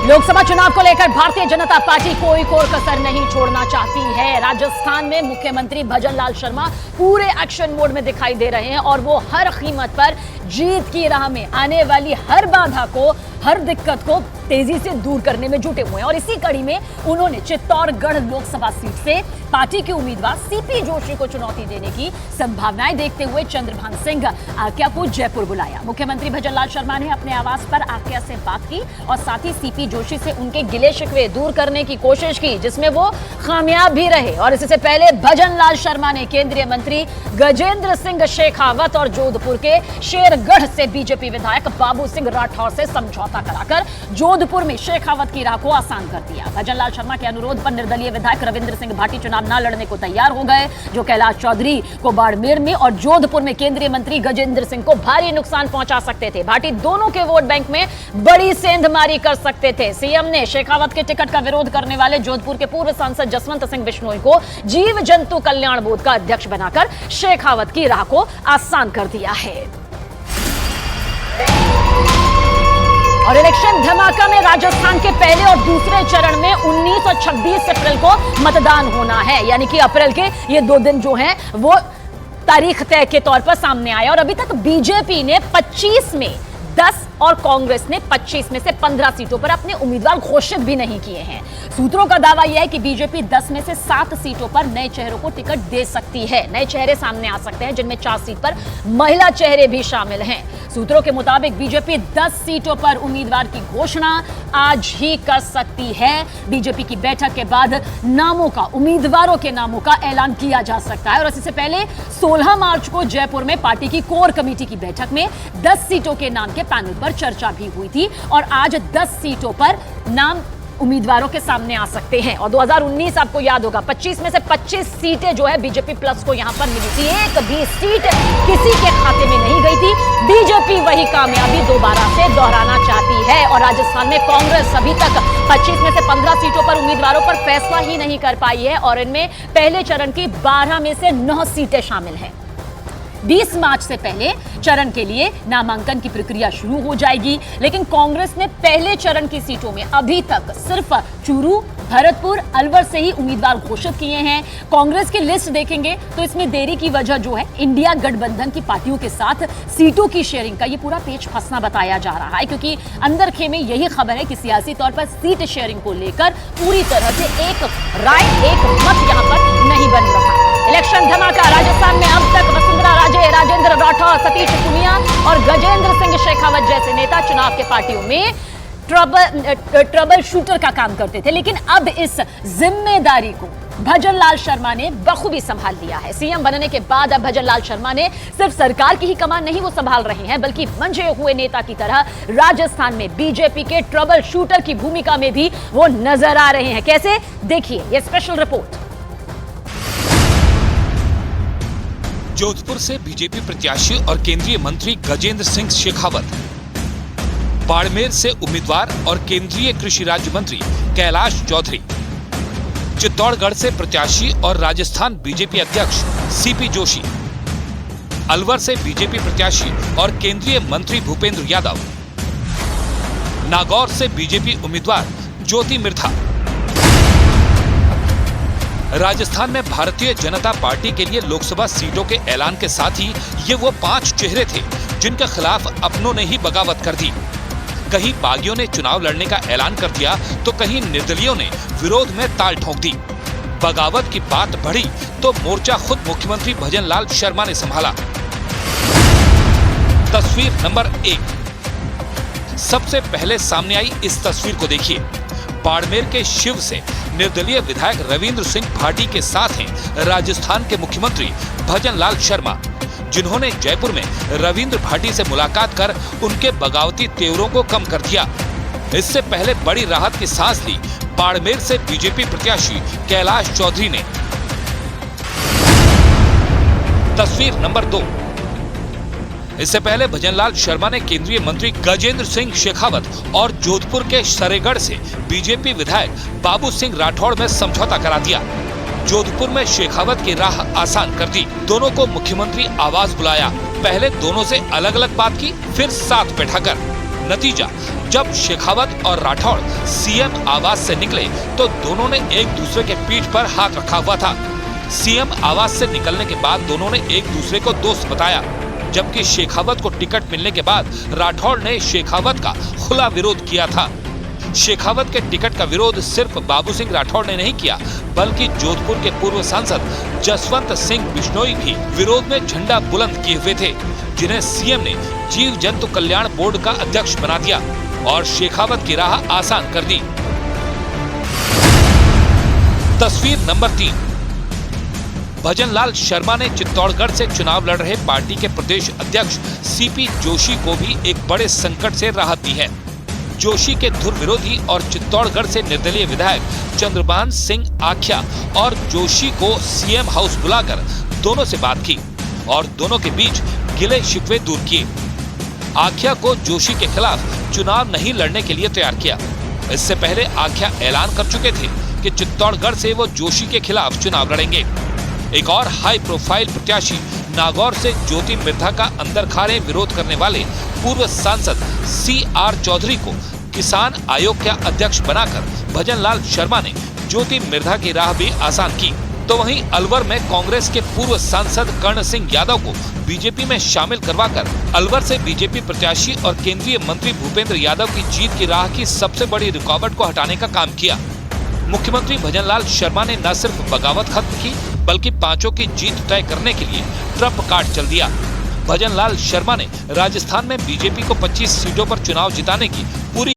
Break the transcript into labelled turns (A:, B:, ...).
A: लोकसभा चुनाव को लेकर भारतीय जनता पार्टी कोई कसर नहीं छोड़ना चाहती है। राजस्थान में मुख्यमंत्री भजन लाल शर्मा पूरे एक्शन मोड में दिखाई दे रहे हैं और वो हर कीमत पर जीत की राह में आने वाली हर बाधा को, हर दिक्कत को तेजी से दूर करने में जुटे हुए हैं। और इसी कड़ी में उन्होंने चित्तौड़गढ़ लोकसभा सीट से पार्टी के उम्मीदवार सीपी जोशी को चुनौती देने की संभावनाएं देखते हुए चंद्रभान सिंह आक्या को जयपुर बुलाया। मुख्यमंत्री भजन लाल शर्मा ने अपने आवास पर आक्या से बात की और साथ ही सीपी जोशी से उनके गिले शिकवे दूर करने की कोशिश की, जिसमें वो कामयाब भी रहे। और इससे पहले भजन लाल शर्मा ने केंद्रीय मंत्री गजेंद्र सिंह शेखावत और जोधपुर के शेरगढ़ से बीजेपी विधायक बाबू सिंह राठौर से समझौता कराकर जोधपुर में शेखावत की राह को आसान कर दिया। भजन लाल शर्मा के अनुरोध पर निर्दलीय विधायक रविंद्र सिंह भाटी चुनाव न लड़ने को तैयार हो गए, जो कैलाश चौधरी को बाड़मेर में और जोधपुर में केंद्रीय मंत्री गजेंद्र सिंह को भारी नुकसान पहुंचा सकते थे। भाटी दोनों के वोट बैंक में बड़ी सेंधमारी कर सकते थे। सीएम ने शेखावत के टिकट का विरोध करने वाले जोधपुर के पूर्व सांसद जसवंत सिंह बिश्नोई को जीव जंतु कल्याण बोर्ड का अध्यक्ष बनाकर शेखावत की राह को आसान कर दिया है। और इलेक्शन धमाका में राजस्थान के पहले और दूसरे चरण में 19 और 26 अप्रैल को मतदान होना है, यानी कि अप्रैल के ये 2 दिन जो हैं वो तारीख तय के तौर पर सामने आया। और अभी तक बीजेपी ने 25 में 10 और कांग्रेस ने 25 में से 15 सीटों पर अपने उम्मीदवार घोषित भी नहीं किए हैं। सूत्रों का दावा यह है कि बीजेपी 10 में से 7 सीटों पर नए चेहरों को टिकट दे सकती है। नए चेहरे सामने आ सकते हैं, जिनमें 4 सीट पर महिला चेहरे भी शामिल हैं। सूत्रों के मुताबिक बीजेपी 10 सीटों पर उम्मीदवार की घोषणा आज ही कर सकती है। बीजेपी की बैठक के बाद नामों का, उम्मीदवारों के नामों का ऐलान किया जा सकता है। और इससे पहले 16 मार्च को जयपुर में पार्टी की कोर कमेटी की बैठक में 10 सीटों के नाम के पैनल पर चर्चा भी हुई थी और आज 10 सीटों पर नाम उम्मीदवारों के सामने आ सकते हैं। और 2019 आपको याद होगा, 25 में से 25 सीटें जो है बीजेपी प्लस को यहां पर मिली थी। एक भी सीट किसी के खाते में नहीं गई थी। बीजेपी वही कामयाबी दोबारा से दोहराना चाहती है। और राजस्थान में कांग्रेस अभी तक 25 में से 15 सीटों पर उम्मीदवारों पर फैसला ही नहीं कर पाई है और इनमें पहले चरण की 12 में से 9 सीटें शामिल हैं। 20 मार्च से पहले चरण के लिए नामांकन की प्रक्रिया शुरू हो जाएगी, लेकिन कांग्रेस ने पहले चरण की सीटों में अभी तक सिर्फ चूरू, भरतपुर, अलवर से ही उम्मीदवार घोषित किए हैं। कांग्रेस की लिस्ट देखेंगे तो इसमें देरी की वजह जो है इंडिया गठबंधन की पार्टियों के साथ सीटों की शेयरिंग का ये पूरा पेच फंसना बताया जा रहा है, क्योंकि अंदर खेमे यही खबर है कि सियासी तौर पर सीट शेयरिंग को लेकर पूरी तरह से एक राय, एक मत यहां पर नहीं बन रहा। इलेक्शन धमाका राजस्थान में अब तक वसुंधरा राजे, राजेंद्र राठौर, सतीश पूनिया और गजेंद्र सिंह शेखावत जैसे नेता चुनाव के पार्टियों में ट्रबल शूटर का काम करते थे, लेकिन अब इस जिम्मेदारी को भजन लाल शर्मा ने बखूबी संभाल लिया है। सीएम बनने के बाद अब भजन लाल शर्मा ने सिर्फ सरकार की ही कमान नहीं वो संभाल रहे हैं, बल्कि मंझे हुए नेता की तरह राजस्थान में बीजेपी के ट्रबल शूटर की भूमिका में भी वो नजर आ रहे हैं। कैसे, देखिए ये स्पेशल रिपोर्ट।
B: जोधपुर से बीजेपी प्रत्याशी और केंद्रीय मंत्री गजेंद्र सिंह शेखावत, बाड़मेर से उम्मीदवार और केंद्रीय कृषि राज्य मंत्री कैलाश चौधरी, चित्तौड़गढ़ से प्रत्याशी और राजस्थान बीजेपी अध्यक्ष सीपी जोशी, अलवर से बीजेपी प्रत्याशी और केंद्रीय मंत्री भूपेंद्र यादव, नागौर से बीजेपी उम्मीदवार ज्योति मिर्धा। राजस्थान में भारतीय जनता पार्टी के लिए लोकसभा सीटों के ऐलान के साथ ही ये वो 5 चेहरे थे जिनके खिलाफ अपनों ने ही बगावत कर दी। कहीं बागियों ने चुनाव लड़ने का ऐलान कर दिया तो कहीं निर्दलियों ने विरोध में ताल ठोक दी। बगावत की बात बढ़ी तो मोर्चा खुद मुख्यमंत्री भजन लाल शर्मा ने संभाला। तस्वीर नंबर 1 सबसे पहले सामने आई, इस तस्वीर को देखिए। बाड़मेर के शिव से निर्दलीय विधायक रविंद्र सिंह भाटी के साथ हैं राजस्थान के मुख्यमंत्री भजन लाल शर्मा, जिन्होंने जयपुर में रविंद्र भाटी से मुलाकात कर उनके बगावती तेवरों को कम कर दिया। इससे पहले बड़ी राहत की सांस ली बाड़मेर से बीजेपी प्रत्याशी कैलाश चौधरी ने। तस्वीर नंबर 2 इससे पहले भजन लाल शर्मा ने केंद्रीय मंत्री गजेंद्र सिंह शेखावत और जोधपुर के सरेगढ़ से बीजेपी विधायक बाबू सिंह राठौड़ में समझौता करा दिया। जोधपुर में शेखावत की राह आसान कर दी। दोनों को मुख्यमंत्री आवास बुलाया। पहले दोनों से अलग अलग बात की, फिर साथ बैठाकर नतीजा, जब शेखावत और राठौड़ सीएम आवास से निकले तो दोनों ने एक दूसरे के पीठ पर हाथ रखा हुआ था। सीएम आवास से निकलने के बाद दोनों ने एक दूसरे को दोस्त बताया, जबकि शेखावत को टिकट मिलने के बाद राठौड़ ने शेखावत का खुला विरोध किया था। शेखावत के टिकट का विरोध सिर्फ बाबू सिंह राठौड़ ने नहीं किया, बल्कि जोधपुर के पूर्व सांसद जसवंत सिंह बिश्नोई भी विरोध में झंडा बुलंद किए हुए थे, जिन्हें सीएम ने जीव जंतु कल्याण बोर्ड का अध्यक्ष बना दिया और शेखावत की राह आसान कर दी। तस्वीर नंबर 3। भजनलाल शर्मा ने चित्तौड़गढ़ से चुनाव लड़ रहे पार्टी के प्रदेश अध्यक्ष सीपी जोशी को भी एक बड़े संकट से राहत दी है। जोशी के धुर विरोधी और चित्तौड़गढ़ से निर्दलीय विधायक चंद्रभान सिंह आख्या और जोशी को सीएम हाउस बुलाकर दोनों से बात की और दोनों के बीच गिले शिकवे दूर किए। आख्या को जोशी के खिलाफ चुनाव नहीं लड़ने के लिए तैयार किया। इससे पहले आख्या ऐलान कर चुके थे कि चित्तौड़गढ़ से वो जोशी के खिलाफ चुनाव लड़ेंगे। एक और हाई प्रोफाइल प्रत्याशी नागौर से ज्योति मिर्धा का अंदर खारे विरोध करने वाले पूर्व सांसद CR चौधरी को किसान आयोग का अध्यक्ष बनाकर भजनलाल शर्मा ने ज्योति मिर्धा की राह भी आसान की। तो वहीं अलवर में कांग्रेस के पूर्व सांसद कर्ण सिंह यादव को बीजेपी में शामिल करवाकर अलवर से बीजेपी प्रत्याशी और केंद्रीय मंत्री भूपेंद्र यादव की जीत की राह की सबसे बड़ी रुकावट को हटाने का काम किया। मुख्यमंत्री भजनलाल शर्मा ने न सिर्फ बगावत खत्म की, बल्कि पांचों की जीत तय करने के लिए ट्रम्प कार्ड चल दिया। भजनलाल शर्मा ने राजस्थान में बीजेपी को 25 सीटों पर चुनाव जिताने की पूरी